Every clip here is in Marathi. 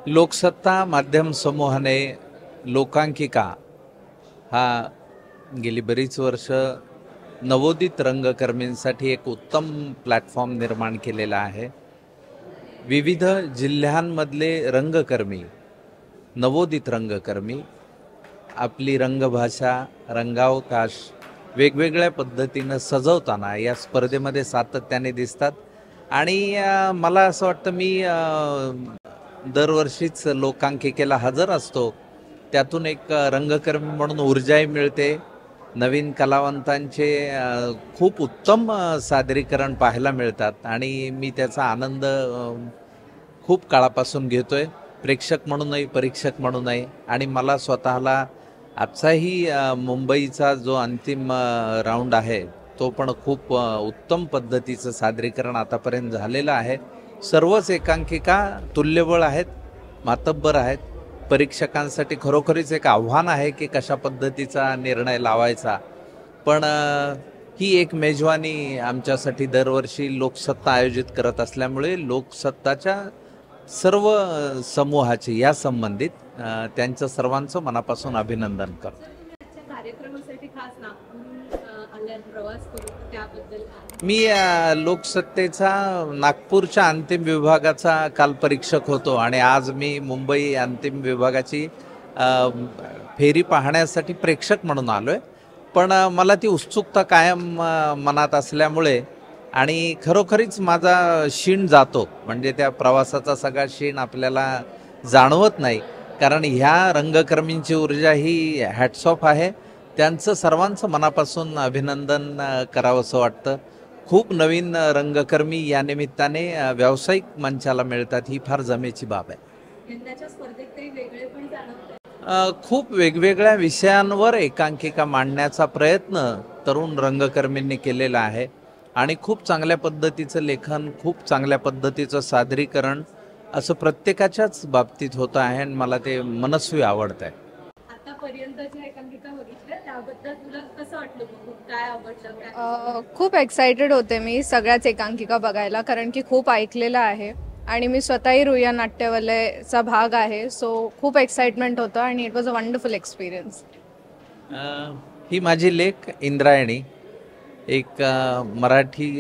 लोकसत्ता माध्यम समूहाने लोकांकिका हा गेली बरीच वर्ष नवोदित रंगकर्मींसाठी एक उत्तम प्लॅटफॉर्म निर्माण केलेला आहे। विविध जिल्ह्यांमधले रंगकर्मी, नवोदित रंगकर्मी आपली रंगभाषा, रंगावकाश वेगवेगळ्या पद्धतीनं सजवताना या स्पर्धेमध्ये सातत्याने दिसतात। आणि मला असं वाटतं मी दरवर्षीच लोकांकिकेला हजर असतो। त्यातून एक रंगकर्मी म्हणून ऊर्जाही मिळते। नवीन कलावंतांचे खूप उत्तम सादरीकरण पाहायला मिळतात आणि मी त्याचा आनंद खूप काळापासून घेतोय, प्रेक्षक म्हणूनही परीक्षक म्हणूनही। आणि मला स्वतःला आजचाही मुंबईचा जो अंतिम राऊंड आहे तो पण खूप उत्तम पद्धतीचं सादरीकरण आतापर्यंत झालेलं आहे। सर्वच एकांकिका तुल्यबळ आहेत, मातब्बर आहेत। परीक्षकांसाठी खरोखरीच एक आव्हान आहे की कशा पद्धतीचा निर्णय लावायचा। पण ही एक मेजवानी आमच्यासाठी दरवर्षी लोकसत्ता आयोजित करत असल्यामुळे लोकसत्ताच्या सर्व समूहाचे या संबंधित त्यांचं सर्वांचं मनापासून अभिनंदन करतो। मी लोकसत्तेचा नागपूरच्या अंतिम विभागाचा काल परीक्षक होतो आणि आज मी मुंबई अंतिम विभागाची फेरी पाहण्यासाठी प्रेक्षक म्हणून आलोय। पण मला ती उत्सुकता कायम मनात असल्यामुळे आणि खरोखरीच माझा शीण जातो, म्हणजे त्या प्रवासाचा सगळा शीण आपल्याला जाणवत नाही। कारण ह्या रंगकर्मींची ऊर्जा ही हॅट्स ऑफ आहे। त्यांचं सर्वांचं मनापासून अभिनंदन करावंसं वाटतं। खूप नवीन रंगकर्मी या निमित्ताने व्यावसायिक मंचाला मिळतात, ही फार जमेची बाब आहे। खूप वेगवेगळ्या विषयांवर एकांकिका मांडण्याचा प्रयत्न तरुण रंगकर्मींनी केलेला आहे आणि खूप चांगल्या पद्धतीचं लेखन, खूप चांगल्या पद्धतीचं सादरीकरण असं प्रत्येकाच्याच बाबतीत होतं आहे आणि मला ते मनस्वी आवडत आहे। खूप एक्साइटेड होते मी सगळ्याच एकांकिका बघायला, कारण की खूप ऐकलेलं आहे आणि मी स्वतःही रुईया नाट्यवलयचा भाग आहे। सो खूप एक्साइटमेंट होतं आणि it was a wonderful experience. ही माझी लेक इंद्रायणी एक मराठी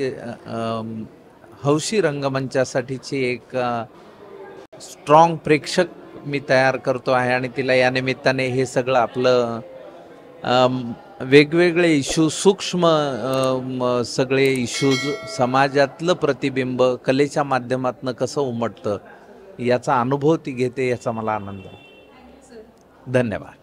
हौशी रंगमंचासाठीची एक स्ट्रॉंग प्रेक्षक मी तयार करतो आहे आणि तिला या निमित्ताने हे सगळं आपलं वेगवेगळे इश्यू, सूक्ष्म सगळे इश्यूज, समाजातलं प्रतिबिंब कलेच्या माध्यमातून कसं उमटतं याचा अनुभव ती घेते, याचा मला आनंद आहे। धन्यवाद।